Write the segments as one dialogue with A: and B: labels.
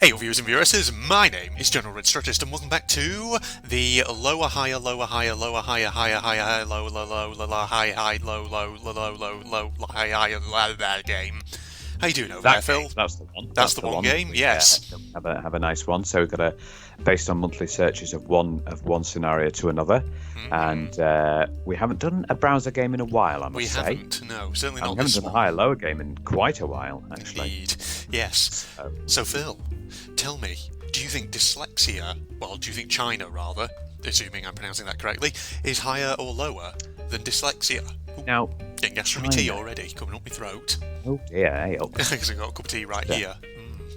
A: Hey, viewers and viewers, my name is General Red Strategist, and welcome back to the lower, higher, lower, higher, lower, higher, higher, higher, higher, low, low, low, low, low, high, high, low, low, low, low, low, low, high, high, that game. How you doing over there, Phil?
B: That's the one.
A: That's the one game, yes.
B: Have a nice one. So we've got based on monthly searches of one scenario to another, and we haven't done a browser game in a while. I must say.
A: We haven't. No, certainly not.
B: We haven't done a higher lower game in quite a while, actually.
A: Indeed. Yes. So Phil, tell me, do you think dyslexia, do you think China rather, assuming I'm pronouncing that correctly, is higher or lower than dyslexia?
B: Now,
A: getting gas from my tea already, coming up my throat.
B: Oh dear, hey up.
A: Because I've got a cup of tea right here.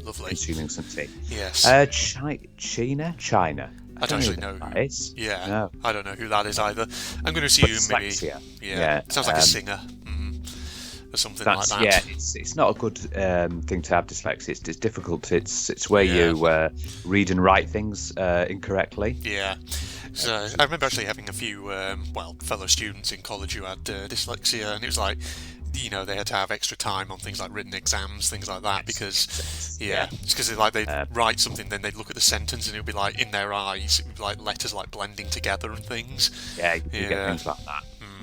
A: Lovely.
B: Consuming some tea.
A: Yes.
B: China.
A: I don't actually know
B: who that is.
A: Yeah.
B: No.
A: I don't know who that is either. I'm going to assume maybe. Yeah. Sounds like a singer. Or something like that.
B: Yeah, it's not a good thing to have dyslexia. It's difficult. It's where you read and write things incorrectly.
A: Yeah. So I remember actually having a few fellow students in college who had dyslexia, and it was like, they had to have extra time on things like written exams, things like that, because it's because they'd write something, then they'd look at the sentence, and it would be like in their eyes, it would be like letters like blending together and things.
B: Yeah, you get things like that.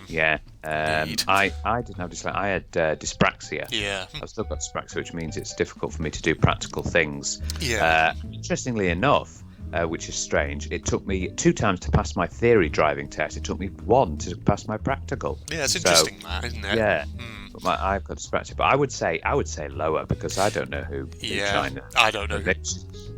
B: Yeah, I didn't have dyslexia. I had dyspraxia.
A: Yeah,
B: I've still got dyspraxia, which means it's difficult for me to do practical things.
A: Yeah.
B: Interestingly enough, which is strange, it took me 2 times to pass my theory driving test. It took me 1 to pass my practical.
A: Yeah, it's interesting, that, isn't it?
B: Yeah. But I've got dyspraxia, but I would say lower, because I don't know who in China.
A: I don't know.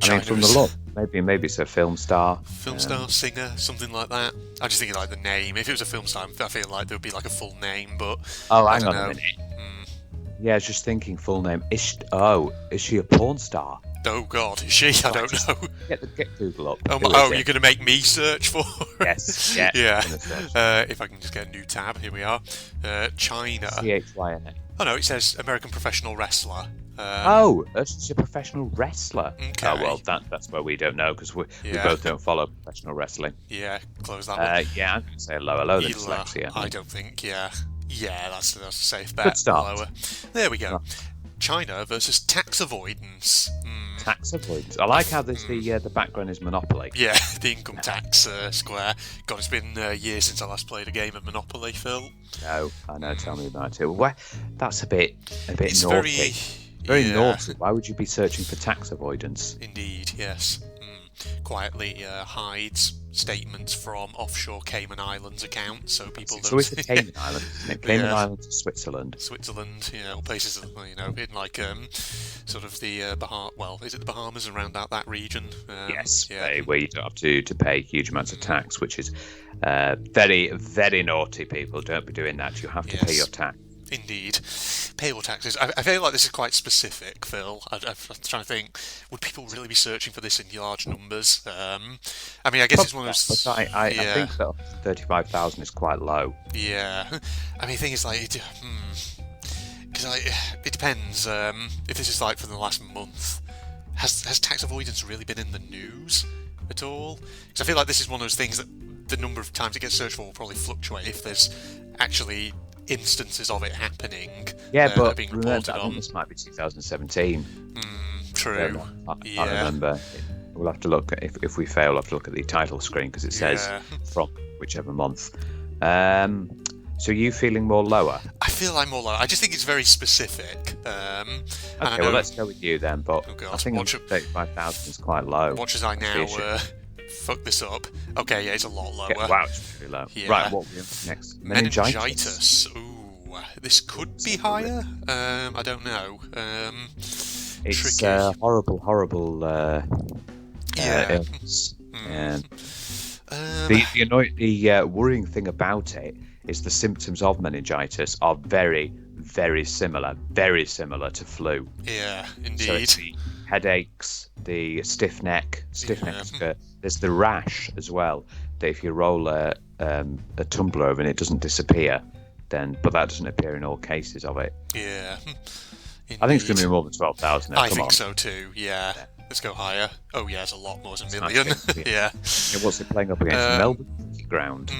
B: I mean, from the look, maybe it's a film star.
A: Singer, something like that. I just think like the name. If it was a film star, I feel like there would be like a full name, but
B: hang on a minute. Yeah, I was just thinking full name. Is she a porn star?
A: Oh God, is she? I don't know.
B: Get Google up.
A: You're going to make me search for her?
B: Yes. Yeah.
A: Yeah. If I can just get a new tab, here we are. China.
B: CHYNA.
A: Oh no, it says American professional wrestler.
B: She's a professional wrestler.
A: Okay.
B: Oh well, that's where we don't know, because we both don't follow professional wrestling.
A: Yeah, close that one.
B: Yeah, I'm going to say lower than dyslexia.
A: I don't think. Yeah, that's a safe bet.
B: Good start.
A: Lower. There we go. China versus tax avoidance.
B: Tax avoidance. I like how the background is Monopoly.
A: Yeah, the income tax square. God, it's been years since I last played a game of Monopoly, Phil.
B: No, I know. Tell me about it. That's a bit
A: it's
B: naughty. Very naughty. Why would you be searching for tax avoidance?
A: Indeed, yes. Quietly hides statements from offshore Cayman Islands accounts, so people don't.
B: So it's the Cayman Islands, isn't it? Cayman Islands is Switzerland.
A: Switzerland, or places in like sort of the is it the Bahamas, around that region?
B: Yes, where you don't have to pay huge amounts of tax, which is very, very naughty. People, don't be doing that. You have to pay your tax.
A: Indeed. Pay your taxes. I feel like this is quite specific, Phil. I'm trying to think, would people really be searching for this in large numbers? I mean, I guess it's one of those...
B: But I think that 35,000 is quite low.
A: Yeah. I mean, the thing is, like, because it depends. If this is like for the last month, has tax avoidance really been in the news at all? Because I feel like this is one of those things that the number of times it gets searched for will probably fluctuate if there's actually instances of it happening.
B: Yeah, but
A: being
B: remember,
A: reported on.
B: This might be 2017.
A: True.
B: I can't remember. We'll have to look. If we fail, we'll have to look at the title screen, because it says from whichever month. So you feeling more lower?
A: I feel I'm more lower. I just think it's very specific.
B: Okay, well, let's go with you then. But I think 35,000 is quite low.
A: Watch as I now fuck this up. Okay, yeah, it's a lot lower.
B: Wow, it's really low.
A: Yeah.
B: Right, what are we on next?
A: Meningitis. Ooh, this could be higher. I don't know.
B: It's
A: tricky.
B: Horrible illness. The worrying thing about it is the symptoms of meningitis are very, very similar to flu.
A: Yeah, indeed.
B: So it's the headaches, the stiff neck. There's the rash as well. That if you roll a tumbler over and it doesn't disappear, but that doesn't appear in all cases of it.
A: Yeah. Indeed.
B: I think it's going to be more than 12,000.
A: I think so too. Yeah. Let's go higher. Oh yeah, it's a lot more than a million. Yeah.
B: What's it playing up against? Melbourne Cricket Ground.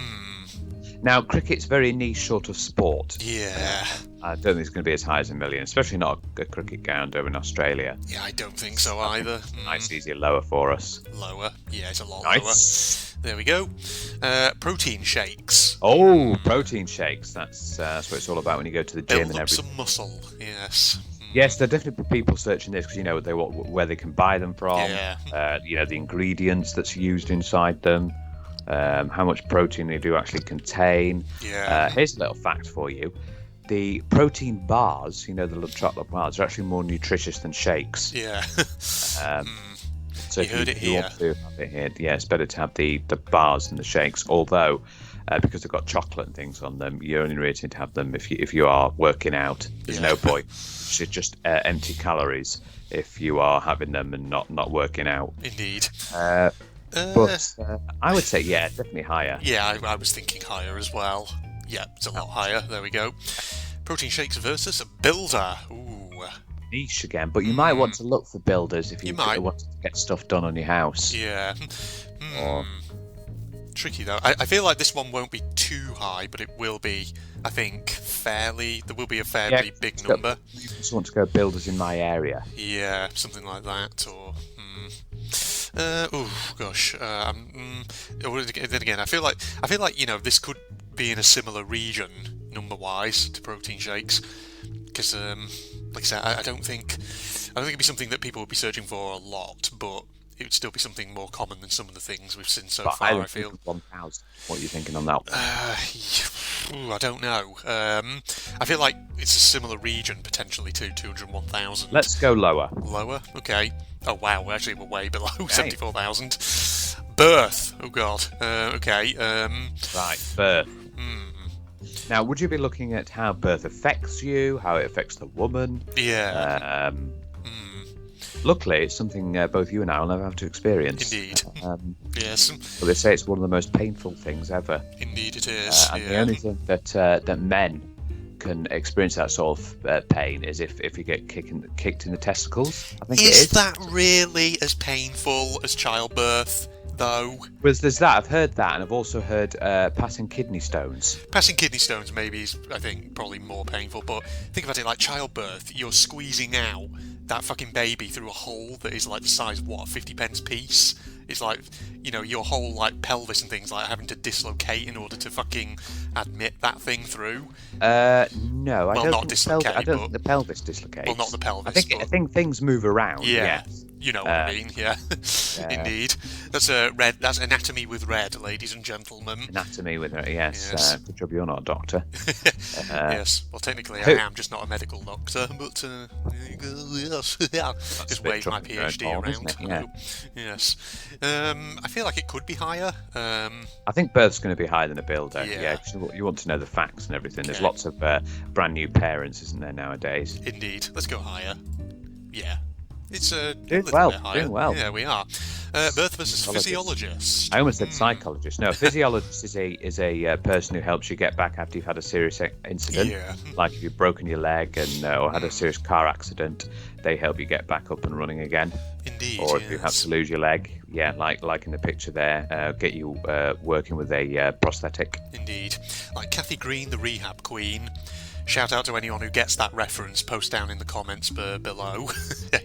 B: Now, cricket's very niche sort of sport.
A: Yeah.
B: I don't think it's going to be as high as $1 million, especially not a cricket ground over in Australia.
A: Yeah, I don't think so either.
B: Nice, easier, lower for us.
A: Lower. Yeah, it's a lot
B: Nice.
A: lower. There we go. Protein shakes.
B: Oh, protein shakes. That's what it's all about when you go to the gym
A: Build
B: and
A: up
B: everything.
A: some muscle. Yes.
B: Yes, there are definitely people searching this because where they can buy them from.
A: Yeah.
B: The ingredients that's used inside them. How much protein they do actually contain.
A: Yeah.
B: Here's a little fact for you. The protein bars, the little chocolate bars, are actually more nutritious than shakes.
A: Yeah.
B: So
A: You heard it here.
B: Want to have it here, yeah, it's better to have the bars than the shakes. Although, because they've got chocolate and things on them, you only really need to have them if you are working out. There's no point. It's just empty calories if you are having them and not working out.
A: Indeed.
B: But I would say, yeah, definitely higher.
A: Yeah, I was thinking higher as well. Yeah, it's a lot higher. There we go. Protein shakes versus a builder. Ooh.
B: Niche again, but you might want to look for builders if you want to get stuff done on your house.
A: Yeah. Tricky though. I feel like this one won't be too high, but it will be, I think, there will be a fairly big number.
B: You just want to go builders in my area.
A: Yeah, something like that, or... oh gosh. Then again, I feel like this could be in a similar region number-wise to protein shakes, because like I said, I don't think it'd be something that people would be searching for a lot, but it would still be something more common than some of the things we've seen so far. I feel.
B: 1,000. What are you thinking on that?
A: I don't know. I feel like it's a similar region potentially to 201,000.
B: Let's go lower.
A: Lower, okay. Oh wow, actually we're way below 74,000. Birth. Oh god. Okay.
B: Right, birth. Now, would you be looking at how birth affects you, how it affects the woman?
A: Yeah.
B: Luckily, it's something both you and I will never have to experience.
A: Indeed. Yes.
B: But they say it's one of the most painful things ever.
A: Indeed it is.
B: And the only thing that men can experience that sort of pain is if you get kicked in the testicles. I think it is.
A: Is that really as painful as childbirth, though?
B: Well, there's that. I've heard that, and I've also heard passing kidney stones.
A: Passing kidney stones maybe is, I think, probably more painful, but think about it like childbirth. You're squeezing out that fucking baby through a hole that is like the size of, what, a 50p piece? It's like, your whole like pelvis and things like having to dislocate in order to fucking admit that thing through.
B: No, I don't.
A: Not dislocate.
B: I don't think the pelvis dislocates.
A: Well, not the pelvis.
B: I think things move around.
A: Yeah.
B: Yes.
A: You know what I mean, yeah. Indeed. That's That's Anatomy with Red, ladies and gentlemen.
B: Anatomy with Red, yes. Good job you're not a doctor.
A: Yes. Well, technically I am, just not a medical doctor, but yes. Just wave my PhD around.
B: Yeah.
A: Yes. I feel like it could be higher.
B: I think birth's going to be higher than a builder.
A: Yeah.
B: 'Cause you want to know the facts and everything. There's lots of brand new parents, isn't there, nowadays?
A: Indeed. Let's go higher. Yeah. It's a
B: doing
A: little bit higher.
B: Doing well.
A: Yeah, we are. Birth versus physiologist.
B: I almost said psychologist. No, a physiologist is a person who helps you get back after you've had a serious incident.
A: Yeah.
B: Like if you've broken your leg or had a serious car accident, they help you get back up and running again.
A: Indeed.
B: Or if you have to lose your leg, like in the picture there, get you working with a prosthetic.
A: Indeed. Like Kathy Green, the rehab queen. Shout out to anyone who gets that reference. Post down in the comments below.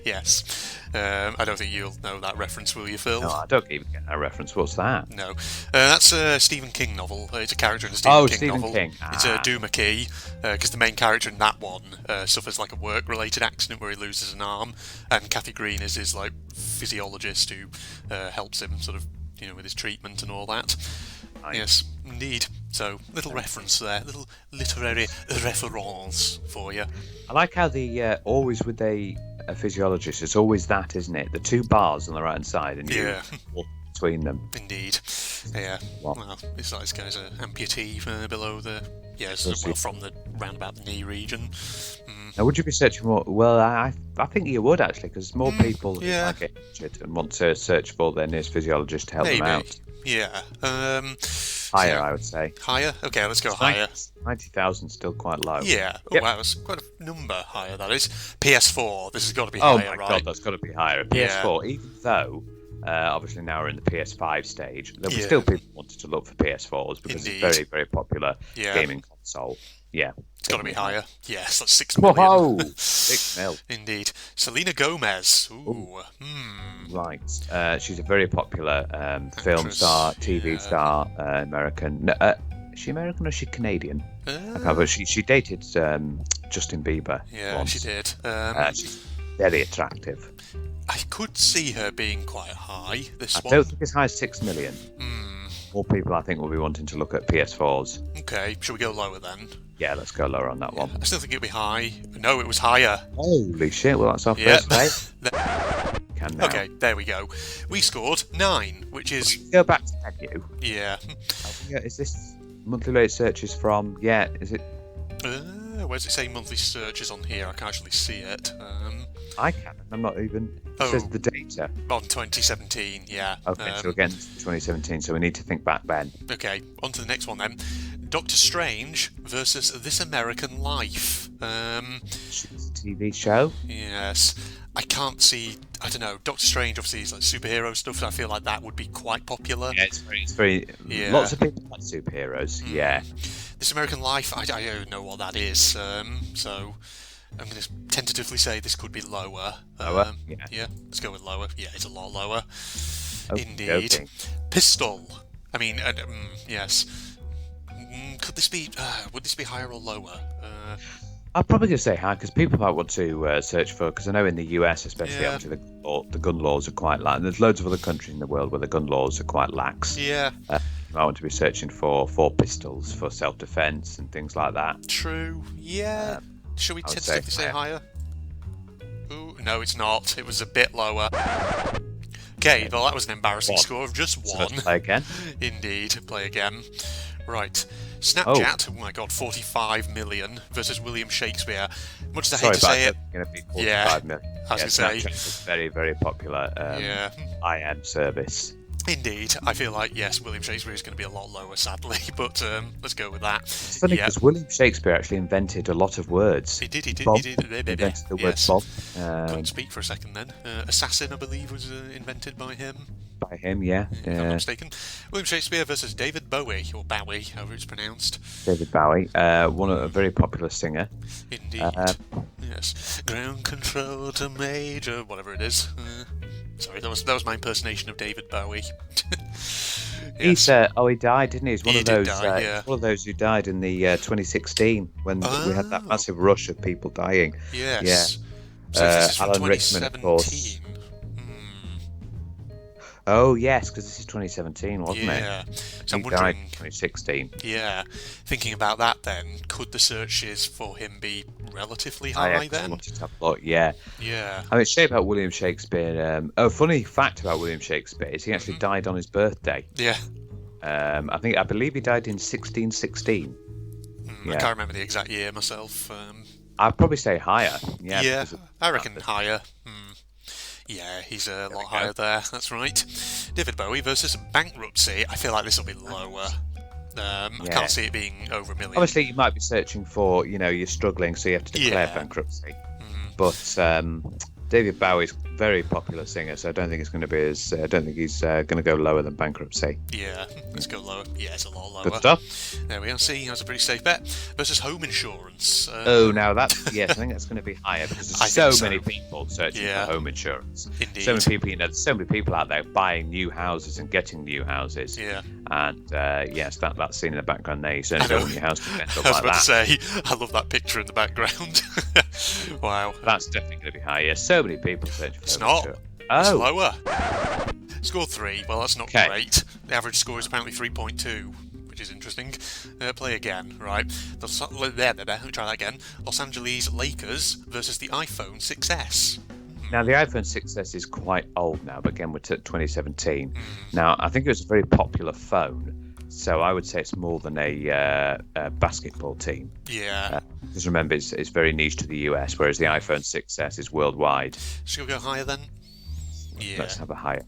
A: Yes. I don't think you'll know that reference, will you, Phil?
B: No, I don't even get that reference. What's that?
A: No. That's a Stephen King novel. It's a character in a Stephen King novel.
B: King.
A: It's a Duma Key, because the main character in that one suffers like a work-related accident where he loses an arm, and Kathy Green is his like physiologist who helps him sort of with his treatment and all that. Nice. Yes, indeed. So, little reference there, little literary reference for you.
B: I like how the always with a physiologist, it's always that, isn't it? The two bars on the right hand side, and you walk between them.
A: Indeed. Yeah. Well, it's like this guy's an amputee below the from the roundabout the knee region.
B: Now, would you be searching more? Well, I think you would actually, because more people who might get injured and want to search for their nearest physiologist to help them out.
A: Yeah.
B: Higher, I would say.
A: Higher? Okay, let's go higher.
B: 90,000 still quite low.
A: Yeah. Oh, wow, that's quite a number higher, that is. PS4, this has got to be higher, right?
B: Oh my god, that's got to be higher. PS4, even though Obviously now we're in the PS5 stage. There'll be still people wanting to look for PS4s because it's very, very popular gaming console. Yeah.
A: It's got to be higher. Yes, that's 6 million.
B: Whoa! 6 mil.
A: Indeed. Selena Gomez. Ooh.
B: Right. She's a very popular film star, TV star, American. Is she American or is she Canadian? But she dated Justin Bieber.
A: Yeah, once. She did.
B: She's very attractive.
A: I could see her being quite high.
B: I don't think as high as 6 million. More people, I think, will be wanting to look at PS4s.
A: Okay, shall we go lower then?
B: Yeah, let's go lower on that one.
A: I still think it'd be high. No, it was higher.
B: Holy shit! Well, that's our first day.
A: Okay, there we go. We scored 9, which is...
B: Go back to menu.
A: Yeah.
B: Is this monthly rate searches from... Yeah, is it...
A: Where does it say monthly searches on here? I can't actually see it.
B: I can. I'm not even... It says the data.
A: On 2017, yeah.
B: Okay, so again, 2017, so we need to think back then.
A: Okay, on to the next one then. Doctor Strange versus This American Life.
B: It's a TV show?
A: Yes. I can't see... I don't know. Doctor Strange obviously is like superhero stuff, so I feel like that would be quite popular.
B: Yeah, it's very lots of people like superheroes, yeah.
A: This American Life, I don't know what that is, so I'm going to tentatively say this could be lower.
B: Lower?
A: Yeah, let's go with lower. Yeah, it's a lot lower. Indeed.
B: Okay.
A: Pistol. I mean, yes. Could this be... would this be higher or lower?
B: I'm probably going to say high because people might want to search for, because I know in the US especially, obviously the gun laws are quite lax. And there's loads of other countries in the world where the gun laws are quite lax.
A: Yeah.
B: I want to be searching for pistols for self-defense and things like that.
A: True. Yeah. Should we tentatively say higher? Ooh, no, it's not. It was a bit lower. Okay, well, that was an embarrassing score of just 1.
B: So let's play again.
A: Indeed, play again. Right. Snapchat, oh my god, 45 million versus William Shakespeare. Much as I hate to say it.
B: Going to be 45 million.
A: I was going to say.
B: Snapchat is very, very popular IM service.
A: Indeed. I feel like, yes, William Shakespeare is going to be a lot lower, sadly, but let's go with that.
B: It's funny because William Shakespeare actually invented a lot of words.
A: He did.
B: He invented the word Bob.
A: Couldn't speak for a second then. Assassin, I believe, was invented by him.
B: By him, yeah.
A: If I'm not mistaken. William Shakespeare versus David Bowie, or Bowie, however it's pronounced.
B: David Bowie, a very popular singer.
A: Indeed. Yes. Ground control to major, whatever it is. Sorry, that was my impersonation of David Bowie.
B: Yes. He died, didn't he? He's one of those. One of those who died in the 2016 when we had that massive rush of people dying.
A: Yes.
B: Yeah.
A: So
B: Alan Rickman, of course. Oh yes, because this is 2017, wasn't it?
A: Yeah. So
B: he died in 2016.
A: Yeah. Thinking about that, then, could the searches for him be relatively high then?
B: I wanted to have a look. Yeah.
A: Yeah.
B: I mean, it's about William Shakespeare. Funny fact about William Shakespeare is he actually died on his birthday.
A: Yeah.
B: I believe he died in 1616.
A: I can't remember the exact year myself.
B: I'd probably say higher.
A: Yeah. I reckon higher. Yeah, he's a lot higher there. That's right. David Bowie versus Bankruptcy. I feel like this will be lower. I can't see it being over $1 million.
B: Obviously, you might be searching for, you're struggling, so you have to declare bankruptcy. But David Bowie's a very popular singer, so I don't think it's going to be as. I don't think he's going to go lower than Bankruptcy.
A: Yeah, let's go lower. Yeah, it's a lot lower.
B: Good stuff.
A: There we are. See, that's a pretty safe bet. Versus home insurance.
B: Now that's I think that's going to be higher because there's so many people searching for home insurance.
A: Indeed.
B: So many people out there buying new houses and getting new houses.
A: Yeah.
B: And yes, that scene in the background there, you certainly don't want your house to end up like that.
A: I was about to say, I love that picture in the background. Wow.
B: That's definitely going to be higher. So many people searching for
A: It's
B: home
A: not.
B: insurance.
A: It's lower. Score 3. Well, that's not great. The average score is apparently 3.2, which is interesting. Play again, right? Let me try that again. Los Angeles Lakers versus the iPhone 6S.
B: Now, the iPhone 6S is quite old now, but again, we're at 2017. Now, I think it was a very popular phone, so I would say it's more than a basketball team.
A: Yeah.
B: Because remember, it's very niche to the US, whereas the iPhone 6S is worldwide.
A: Should we go higher then? Yeah.
B: Let's have a higher.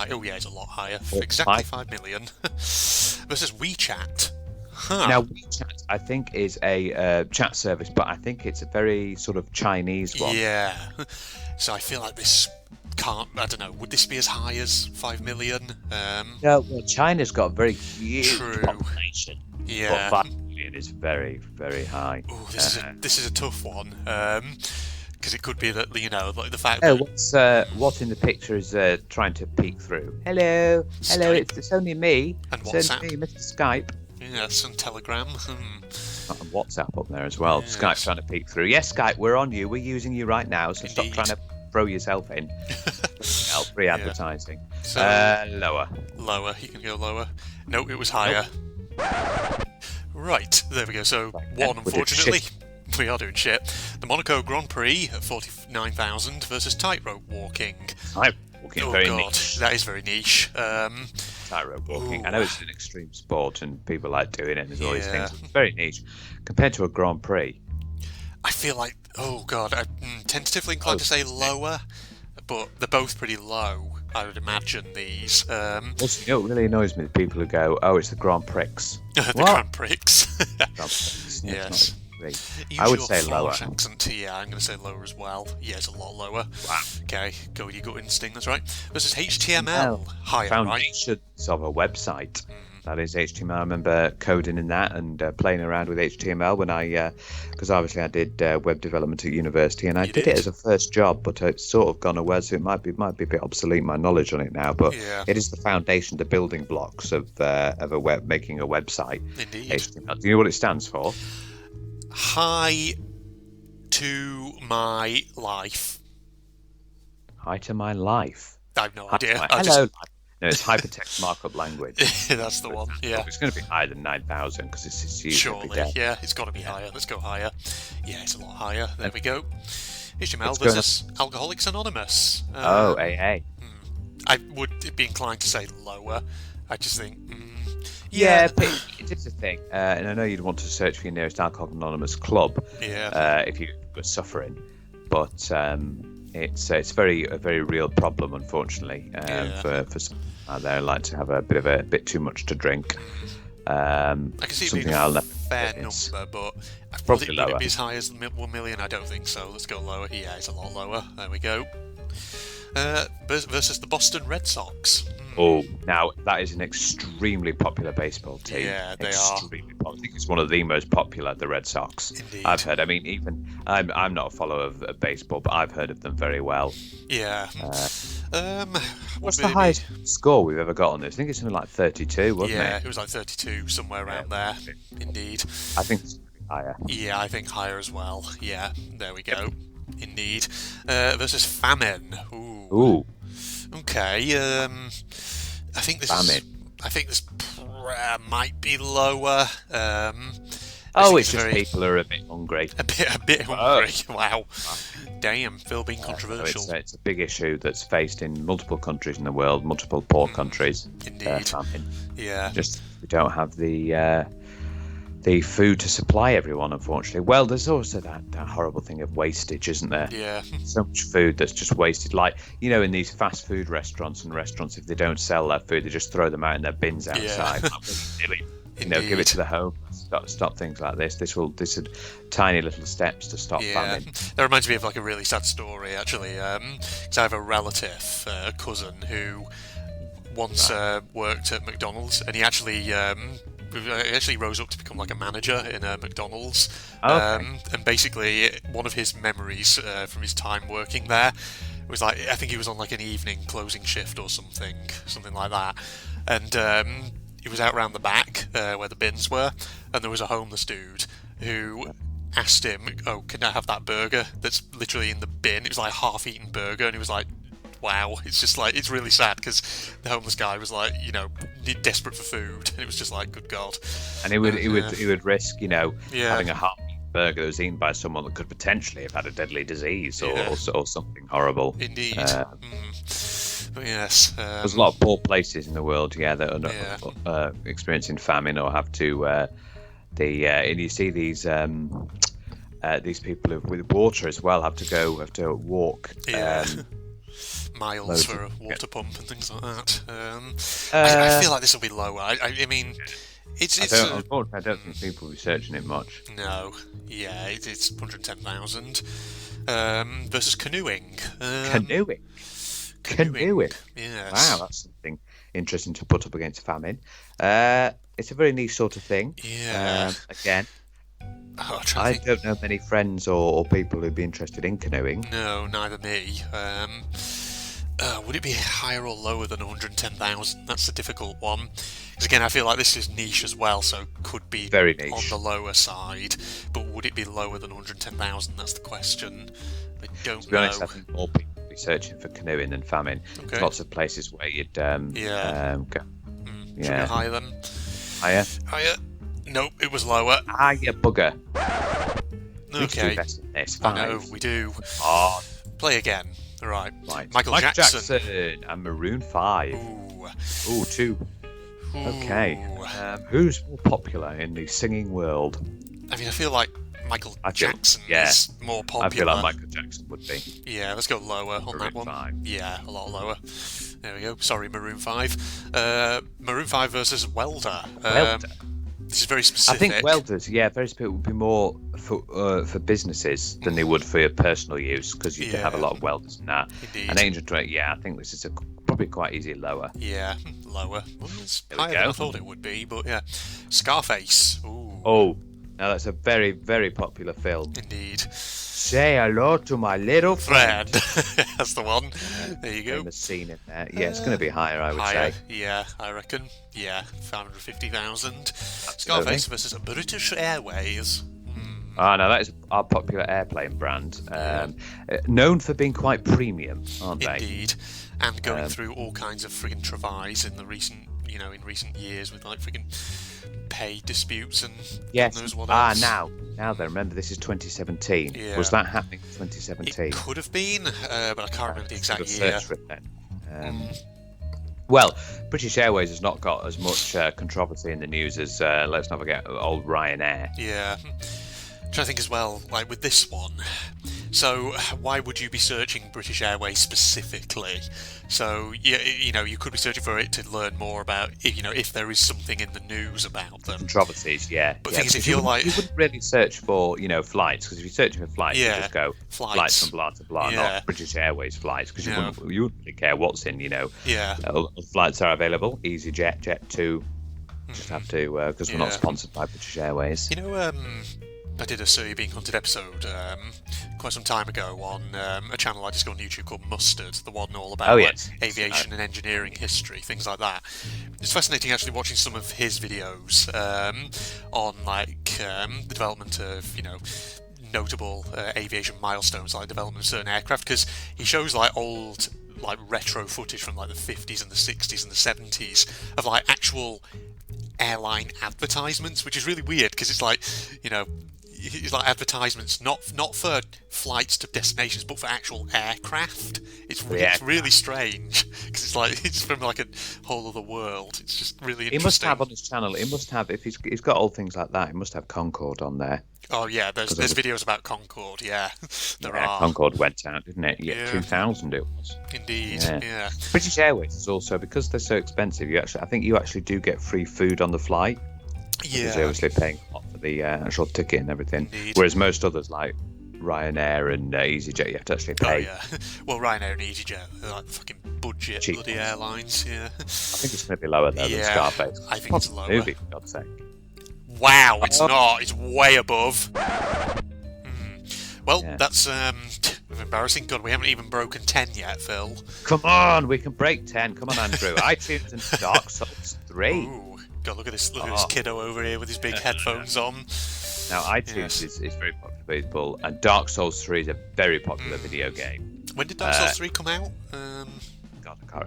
A: Oh, yeah, it's a lot higher. Exactly 5 million. Versus WeChat. Huh.
B: Now, WeChat, I think, is a chat service, but I think it's a very sort of Chinese one.
A: Yeah. So I feel like this can't. I don't know. Would this be as high as 5 million?
B: No, well, China's got a very huge
A: True.
B: population.
A: Yeah.
B: But 5 million is very, very high.
A: Oh, this is a tough one. Because it could be that, you know, like the fact
B: Oh,
A: that
B: what in the picture is trying to peek through? Hello,
A: Skype.
B: it's only me.
A: And
B: It's
A: WhatsApp.
B: only me, Mr. Skype.
A: Yes, and Telegram.
B: And WhatsApp up there as well.
A: Yes.
B: Skype's trying to peek through. Yes, Skype, we're on you. We're using you right now, so
A: Indeed.
B: stop trying to throw yourself in. Free advertising.
A: So
B: Lower.
A: lower. You can go lower. No, it was higher. Right, there we go. So one, unfortunately, we are doing shit. The Monaco Grand Prix at 49,000 versus tightrope walking.
B: Tightrope walking, very niche.
A: That is very niche.
B: Tightrope walking.
A: Ooh.
B: I know it's an extreme sport and people like doing it. And there's all these
A: Yeah.
B: things. It's very niche compared to a Grand Prix.
A: I feel like, oh god, I'm tentatively inclined to say lower, but they're both pretty low. I would imagine these.
B: Also, you know what really annoys me? The people who go, "Oh, it's the Grand Prix."
A: The
B: What?
A: Grand Prix.
B: Grand Prix.
A: Yes.
B: It's not a Prix.
A: Use
B: I would
A: your
B: say lower.
A: French accent. Yeah, I'm going to say lower as well. Yeah, it's a lot lower.
B: Wow.
A: Okay, go with your gut instinct. That's right. Versus HTML, higher, right?
B: Foundations of a website. That is HTML. I remember coding in that and playing around with HTML when because obviously I did web development at university and I did it as a first job, but it's sort of gone away, so it might be a bit obsolete, my knowledge on it now. But
A: Yeah.
B: it is the foundation, the building blocks of a web, making a website.
A: Indeed.
B: HTML. Do you know what it stands for?
A: Hi to my life.
B: Hi to my life.
A: I have no
B: Hi to
A: idea.
B: my-
A: I
B: Hello.
A: just...
B: No, it's hypertext markup language.
A: That's the one. Yeah.
B: It's going to be higher than 9,000 because it's used every
A: Surely.
B: day.
A: Yeah, it's got to be higher. Let's go higher. Yeah, it's a lot higher. There we go. HTML
B: Let's go
A: versus Alcoholics Anonymous.
B: AA.
A: I would be inclined to say lower. I just think,
B: Yeah, but it is a thing. And I know you'd want to search for your nearest Alcoholics Anonymous club if you were suffering. But it's a very real problem, unfortunately, for some out there who like to have a bit too much to drink.
A: I can see it being a fair number, but would it be as high as 1 million? I don't think so. Let's go lower. Yeah, it's a lot lower. There we go. Versus the Boston Red Sox.
B: Oh, now that is an extremely popular baseball team.
A: Yeah, they
B: extremely popular. I think it's one of the most popular, the Red Sox.
A: Indeed.
B: I've heard. I mean, even I'm not a follower of baseball, but I've heard of them very well.
A: Yeah.
B: What's the highest score we've ever got on this? I think it's something like 32, wasn't it?
A: Yeah, it was like 32, somewhere around there. Indeed.
B: I think it's higher.
A: Yeah, I think higher as well. Yeah, there we go. Indeed. Versus famine.
B: Ooh.
A: Okay. I think this might be lower.
B: It's just people who are a bit hungry.
A: A bit hungry. Wow. Damn, Phil being controversial.
B: It's a big issue that's faced in multiple countries in the world, multiple poor countries.
A: Indeed.
B: Famine.
A: Yeah.
B: Just we don't have the food to supply everyone, unfortunately. Well, there's also that horrible thing of wastage, isn't there?
A: Yeah.
B: So much food that's just wasted. Like, you know, in these fast food restaurants, if they don't sell their food, they just throw them out in their bins outside. Give it to the home. Stop things like this. This are tiny little steps to stop famine.
A: That reminds me of like a really sad story, actually. Because I have a relative, a cousin, who once worked at McDonald's, and he actually rose up to become like a manager in a McDonald's.
B: Okay.
A: And basically, one of his memories from his time working there was like, I think he was on like an evening closing shift or something like that, and he was out round the back where the bins were, and there was a homeless dude who asked him, "Oh, can I have that burger that's literally in the bin?" It was like a half-eaten burger, and he was like, wow, it's just like, it's really sad because the homeless guy was like, desperate for food, and it was just like, good God.
B: And he would risk, having a half burger that was eaten by someone that could potentially have had a deadly disease or something horrible.
A: Indeed. But yes,
B: there's a lot of poor places in the world, that are experiencing famine or have to. And you see these people with water as well have to walk.
A: Miles for a water pump and things like that. I feel like this will be lower. I mean,
B: unfortunately, I don't think people will be searching it much.
A: No, yeah, it's 110,000 versus canoeing.
B: Canoeing. Canoeing.
A: Yes.
B: Wow, that's something interesting to put up against famine. It's a very niche sort of thing.
A: Yeah.
B: Again,
A: I
B: don't know many friends or people who'd be interested in canoeing.
A: No, neither me. Would it be higher or lower than 110,000? That's the difficult one. Because again, I feel like this is niche as well, so could be
B: very niche.
A: On the lower side. But would it be lower than 110,000? That's the question. I don't know.
B: To be honest, I think more people would be searching for canoeing than famine.
A: Okay.
B: There's lots of places where you'd go.
A: Should we go higher then?
B: Higher?
A: Higher? Nope, it was lower.
B: You bugger.
A: Okay.
B: We do this.
A: I know, we do.
B: Oh.
A: Play again. Right.
B: Michael Jackson and Maroon 5. Ooh, 2.
A: Ooh.
B: Okay. Who's more popular in the singing world?
A: I mean, I feel like Michael Jackson is more popular.
B: I feel like Michael Jackson would be.
A: Yeah, let's go lower on that one.
B: 5.
A: Yeah, a lot lower. There we go. Sorry, Maroon 5. Maroon 5 versus Welder. This is very specific.
B: I think welders, very specific, would be more for businesses than they would for your personal use, because you have a lot of welders in that.
A: Indeed.
B: And Angel Drake, I think this is probably quite easy lower.
A: Yeah, lower. Well, it's higher than I thought it would be, but yeah. Scarface. Ooh.
B: Oh, now that's a very, very popular film.
A: Indeed.
B: Say hello to my little friend.
A: That's the one. There you go.
B: Famous scene in there. Yeah, it's going to be higher, I would say.
A: Yeah, I reckon. Yeah, 550,000. Scarface versus British Airways.
B: Oh, no, that is our popular airplane brand. Known for being quite premium, aren't they?
A: Indeed. And going through all kinds of friggin' travails in the recent years with like friggin' pay disputes and
B: yes.
A: God knows what else.
B: Now then, remember this is 2017.
A: Yeah.
B: Was that happening in 2017?
A: It could have been, but I can't remember the exact year.
B: Search for it then. Well, British Airways has not got as much controversy in the news as, let's not forget, old Ryanair.
A: Yeah. I'm trying to think as well, like with this one. So, why would you be searching British Airways specifically? So, you could be searching for it to learn more about, if there is something in the news about them.
B: Controversies, yeah.
A: But things if you're like...
B: You wouldn't really search for, flights, because if you're searching for flights, you just go flights from blah to blah, not British Airways flights, because you wouldn't really care what's in, flights are available, EasyJet, Jet2, just have to, because we're not sponsored by British Airways.
A: I did a So You're Being Hunted episode quite some time ago on a channel I just got on YouTube called Mustard, the one all about aviation and engineering history, things like that. It's fascinating actually watching some of his videos on the development of notable aviation milestones, like development of certain aircraft, because he shows old retro footage from the 50s and the 60s and the 70s of actual airline advertisements, which is really weird because it's it's like advertisements not for flights to destinations but for actual aircraft. It's really strange because it's from a whole other world. It's just really interesting.
B: He must have on his channel, if he's got old things like that, he must have Concorde on there.
A: Oh yeah, there's videos about Concorde. Yeah, there are.
B: Concorde went out, didn't it? Yeah, 2000 it was.
A: Indeed. Yeah.
B: British Airways is also, because they're so expensive. I think you actually do get free food on the flight.
A: Yeah.
B: Because you're obviously paying a lot for the actual ticket and everything.
A: Indeed.
B: Whereas most others like Ryanair and EasyJet, you have to actually pay.
A: Oh yeah. Well, Ryanair and EasyJet are fucking budget
B: cheap
A: bloody airlines. Yeah.
B: I think it's going to be lower though than Scarface.
A: I think it's lower.
B: Movie, for God's sake.
A: Wow, it's not. It's way above. Well, that's embarrassing. God, we haven't even broken 10 yet, Phil.
B: Come on, we can break 10. Come on, Andrew. iTunes and Dark Souls 3.
A: Ooh, God, look at this kiddo over here with his big headphones on.
B: Now, iTunes is very popular, and Dark Souls 3 is a very popular video game.
A: When did Dark Souls 3 come out?
B: God, I can't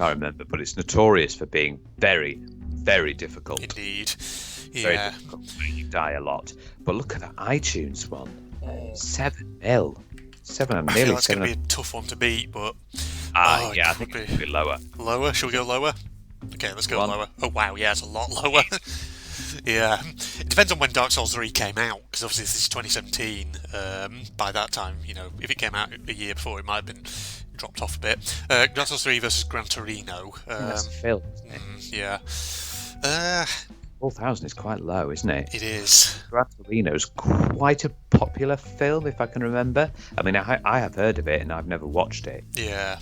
B: remember. But it's notorious for being very, very difficult.
A: Indeed.
B: Very difficult. You die a lot. But look at the iTunes one. 7 mil. 7
A: I feel that's going to be a tough one to beat, but...
B: I think it could be lower.
A: Lower? Shall we go lower? Okay, let's go lower. Oh, wow, yeah, it's a lot lower. Yeah. It depends on when Dark Souls 3 came out, because obviously this is 2017. By that time, if it came out a year before, it might have been dropped off a bit. Dark Souls 3 versus Gran Torino.
B: That's Phil, isn't it?
A: Yeah.
B: 4,000 is quite low, isn't it?
A: It is.
B: Gran Torino is quite a popular film, if I can remember. I mean, I have heard of it, and I've never watched it.
A: Yeah.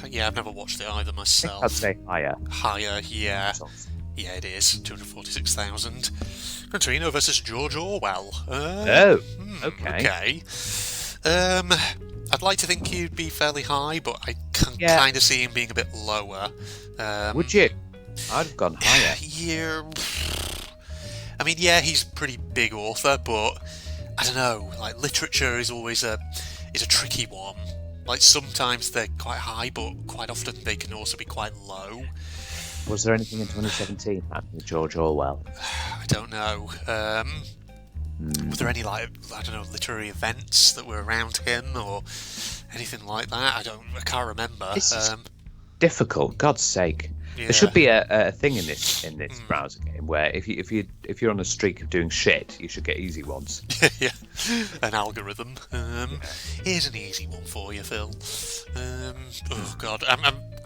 A: Yeah, I've never watched it either myself.
B: I'd say higher.
A: Higher, yeah. Yeah, it is. 246,000. Gran Torino versus George Orwell.
B: Okay.
A: Okay. I'd like to think he'd be fairly high, but I can kind of see him being a bit lower.
B: Would you? I'd have gone higher.
A: Yeah. I mean, yeah, he's a pretty big author, but I don't know. Like, literature is always a tricky one. Like, sometimes they're quite high, but quite often they can also be quite low.
B: Was there anything in 2017 happening with George Orwell?
A: I don't know. Were there any, like, I don't know, literary events that were around him or anything like that? I can't remember.
B: It's difficult. God's sake.
A: Yeah.
B: There should be a thing in this browser game where if you're on a streak of doing shit, you should get easy ones.
A: Yeah, an algorithm. Here's an easy one for you, Phil. Oh God, I'm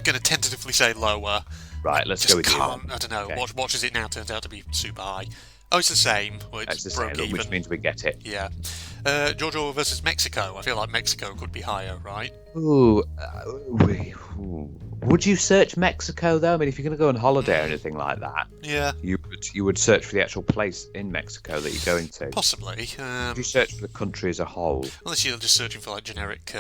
A: going to tentatively say lower.
B: Right, let's go with you.
A: I don't know. Okay. Watches it now turns out to be super high. Oh, it's the same. Well, it's the same, even.
B: Which means we get it.
A: Yeah. George Orwell versus Mexico. I feel like Mexico could be higher, right?
B: Ooh. Would you search Mexico though? I mean, if you're going to go on holiday or anything like that,
A: yeah,
B: you would search for the actual place in Mexico that you're going to.
A: Possibly.
B: Would you search for the country as a whole? Unless
A: you're just searching for like generic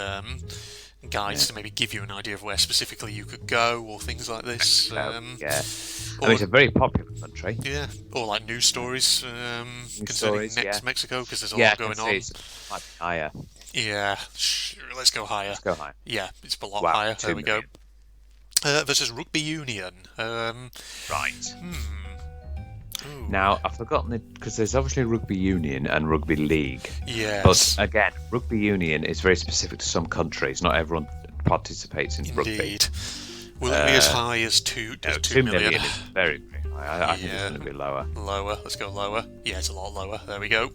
A: guides to maybe give you an idea of where specifically you could go or things like this.
B: Yeah. I mean, it's a very popular country.
A: Yeah, or like news stories concerning Mexico, because there's a lot going on.
B: It might be higher.
A: Yeah, let's go higher.
B: Let's go higher.
A: Yeah, it's a lot higher. There we go. Versus Rugby Union.
B: Right. Now, I've forgotten it, because there's obviously Rugby Union and Rugby League.
A: Yes.
B: But again, Rugby Union is very specific to some countries. Not everyone participates in rugby.
A: Indeed. Will it be as high as 2 million?
B: Is very, very high. I think it's going to be lower.
A: Lower. Let's go lower. Yeah, it's a lot lower. There we go.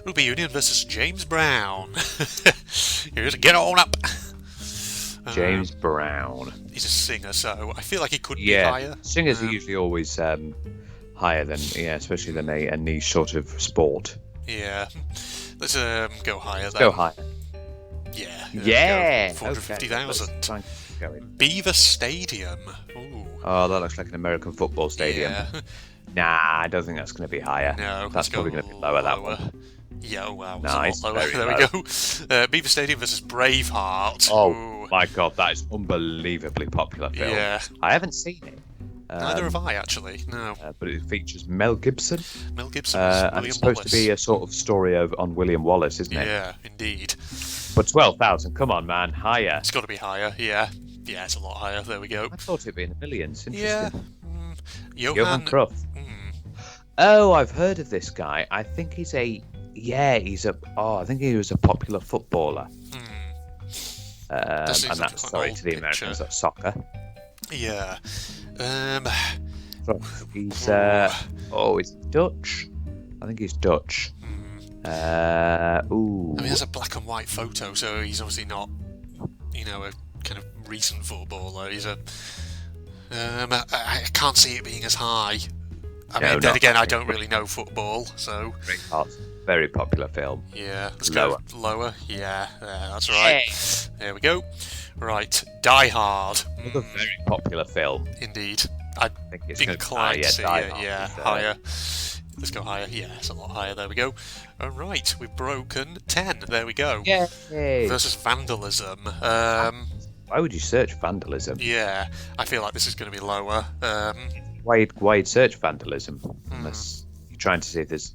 A: Rugby Union versus James Brown. Here's a get on up.
B: James Brown.
A: He's a singer, so I feel like he could be higher.
B: Singers are usually always higher than, especially than a niche sort of sport.
A: Yeah. Let's go higher then.
B: Go higher.
A: Yeah. 450,000.
B: Okay.
A: Beaver Stadium. Ooh.
B: Oh, that looks like an American football stadium.
A: Yeah.
B: Nah, I don't think that's going to be higher.
A: No,
B: that's probably going to be lower. That one.
A: Yeah, wow.
B: Nice.
A: There we go. Beaver Stadium versus Braveheart.
B: Oh my God, that is unbelievably popular film.
A: Yeah.
B: I haven't seen it.
A: Neither have I, actually. No.
B: But it features Mel Gibson.
A: Mel Gibson.
B: And it's supposed to be a sort of story on William Wallace, isn't it?
A: Yeah, indeed.
B: But 12,000, come on, man, higher.
A: It's got to be higher. Yeah. Yeah, it's a lot higher. There we go.
B: I thought it'd be in the millions.
A: Interesting. Yeah.
B: Johan Cruyff. Oh, I've heard of this guy. I think I think he was a popular footballer. And that's sorry to the Americans, that's soccer.
A: Yeah.
B: He's he's Dutch. I think he's Dutch.
A: I mean, there's a black and white photo, so he's obviously not, a kind of recent footballer. He's I can't see it being as high. Then again, I don't really know football, so.
B: Braveheart's a very popular film.
A: Yeah, let's go lower. Yeah, that's right. Hey. There we go. Right, Die Hard.
B: Another very popular film.
A: Indeed. I'd be inclined to see it. Yeah, higher. Let's go higher. Yeah, it's a lot higher. There we go. All right, we've broken 10. There we go.
B: Yay.
A: Versus Vandalism.
B: Why would you search Vandalism?
A: Yeah, I feel like this is going to be lower.
B: Why you'd search Vandalism? Unless you're trying to see if there's...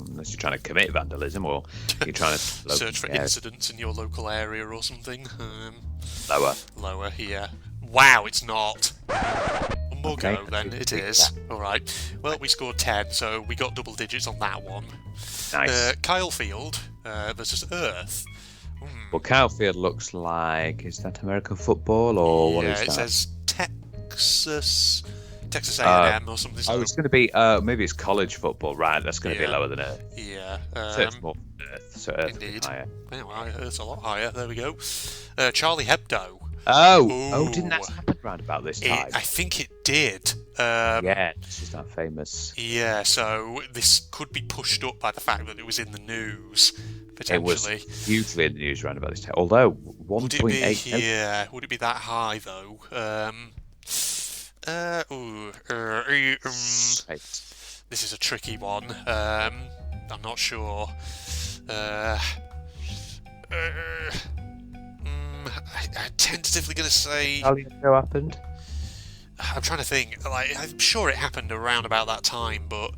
B: Unless you're trying to commit vandalism, or you're trying to...
A: search for incidents in your local area or something.
B: Lower,
A: yeah. Wow, it's not. One more go, then. It is. All right. Well, we scored 10, so we got double digits on that one.
B: Nice.
A: Kyle Field versus Earth.
B: Well, Kyle Field looks like... Is that American football, or what is that?
A: Yeah, it says Texas A&M or something.
B: Oh, it's going to be... maybe it's college football. Right, that's going to be lower than Earth.
A: Yeah.
B: So it's more Earth, so Earth
A: indeed.
B: Is higher.
A: Yeah, well, Earth's a lot higher. There we go. Charlie Hebdo.
B: Oh, didn't that happen round about this time?
A: I think it did.
B: Yeah, this is that famous.
A: Yeah, so this could be pushed up by the fact that it was in the news, potentially.
B: It was hugely in the news round about this time. Although 1.8.
A: Yeah, would it be that high though? This is a tricky one. I'm not sure. I'm tentatively going to say.
B: How happened?
A: I'm trying to think. Like, I'm sure it happened around about that time, but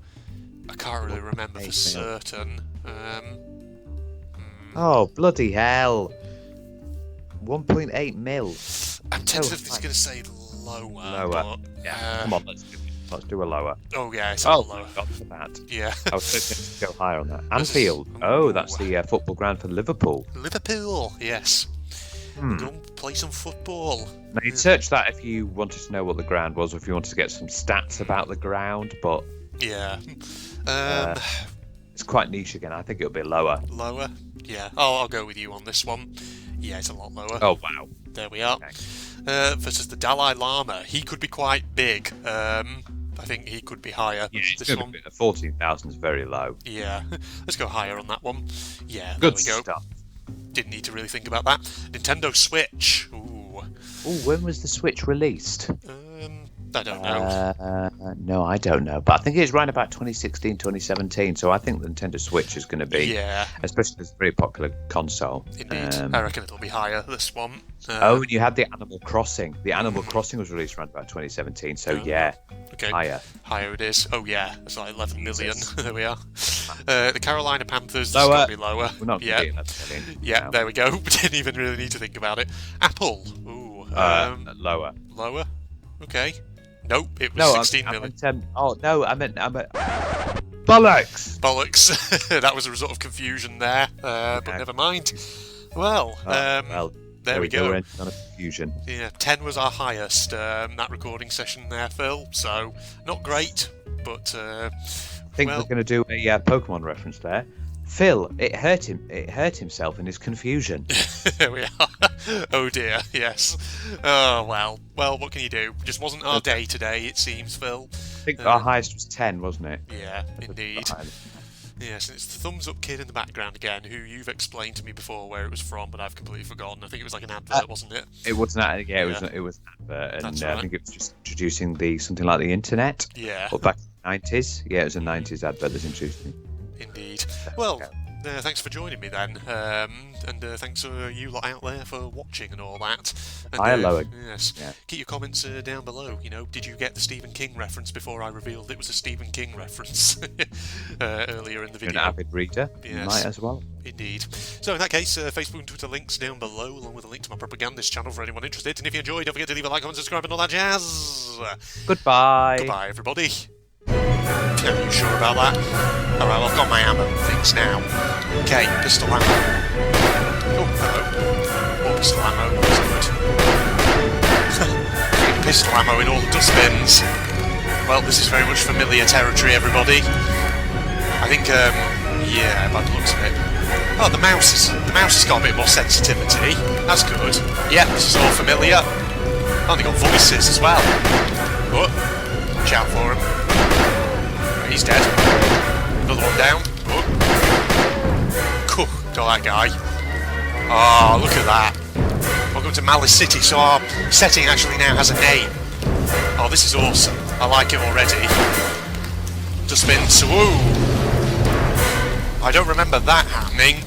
A: I can't really remember for certain.
B: Oh, bloody hell! 1.8 mil.
A: I'm tentatively going to say lower. But,
B: yeah. Come on, let's do a lower.
A: Oh yeah, it's a lower.
B: Got to that.
A: Yeah.
B: I was supposed to go higher on that. Anfield. Oh, that's the football ground for Liverpool.
A: Liverpool, yes. Go and play some football.
B: Now, you'd search that if you wanted to know what the ground was, or if you wanted to get some stats about the ground, but
A: yeah,
B: it's quite niche again. I think it'll be lower.
A: Lower? Yeah. I'll go with you on this one. Yeah, it's a lot lower.
B: Oh wow.
A: There we are. Okay. Versus the Dalai Lama. He could be quite big. I think he could be higher.
B: Yeah,
A: this one.
B: 14,000 is very low.
A: Yeah. Let's go higher on that one. Yeah,
B: good
A: there we go.
B: Stuff.
A: Didn't need to really think about that. Nintendo Switch. Ooh.
B: When was the Switch released?
A: I don't know.
B: No, I don't know. But I think it's around about 2016, 2017. So I think the Nintendo Switch is going to be, especially as a very popular console.
A: Indeed. I reckon it'll be higher, this one.
B: And you had the Animal Crossing. The Animal Crossing was released around about 2017. So yeah,
A: okay.
B: Higher.
A: Higher it is. Oh yeah, it's like 11 million. There we are. The Carolina Panthers, this is going to be lower.
B: We're not
A: yeah.
B: 11 million.
A: Yeah, there we go. We didn't even really need to think about it. Apple. Ooh.
B: Lower.
A: Lower? Okay. Nope, it was 16 million.
B: I meant bollocks.
A: Bollocks. That was a result of confusion there, but never mind. Well, there we go.
B: On a confusion.
A: Yeah, 10 was our highest that recording session there, Phil. So not great, but
B: I think we're going to do a Pokemon reference there. Phil, it hurt him. It hurt himself in his confusion.
A: There we are. Oh dear, yes. Oh well. Well, what can you do? Just wasn't our day today, it seems, Phil.
B: I think our highest was 10, wasn't it?
A: Yeah, indeed. Yes, and it's the Thumbs Up Kid in the background again, who you've explained to me before where it was from, but I've completely forgotten. I think it was like an advert, wasn't it?
B: It was an It was an advert, and right. I think it was just introducing something like the internet.
A: Yeah.
B: Or back in the 90s. Yeah, it was a 90s advert that's introducing.
A: Indeed. Well, thanks for joining me then, and thanks for you lot out there for watching and all that. And, yes. Yeah. Keep your comments down below. You know, did you get the Stephen King reference before I revealed it was a Stephen King reference earlier in the video?
B: You're an avid reader. Yes. You might as well.
A: Indeed. So in that case, Facebook and Twitter links down below, along with a link to my propagandist channel for anyone interested. And if you enjoyed, don't forget to leave a like, comment, subscribe, and all that jazz.
B: Goodbye.
A: Goodbye, everybody. Are you sure about that? Alright, well, I've got my ammo things now. Okay, pistol ammo. Oh, hello. More pistol ammo. Pistol ammo in all the dustbins. Well, this is very much familiar territory, everybody. I think, yeah, by the looks of it. Oh, the mouse has got a bit more sensitivity. That's good. Yeah, this is all familiar. Oh, they got voices as well. Oh, watch out for him. He's dead. Another one down. Oh. Got that guy. Oh, look at that. Welcome to Malice City. So our setting actually now has a name. Oh, this is awesome. I like it already. Just been so. I don't remember that happening.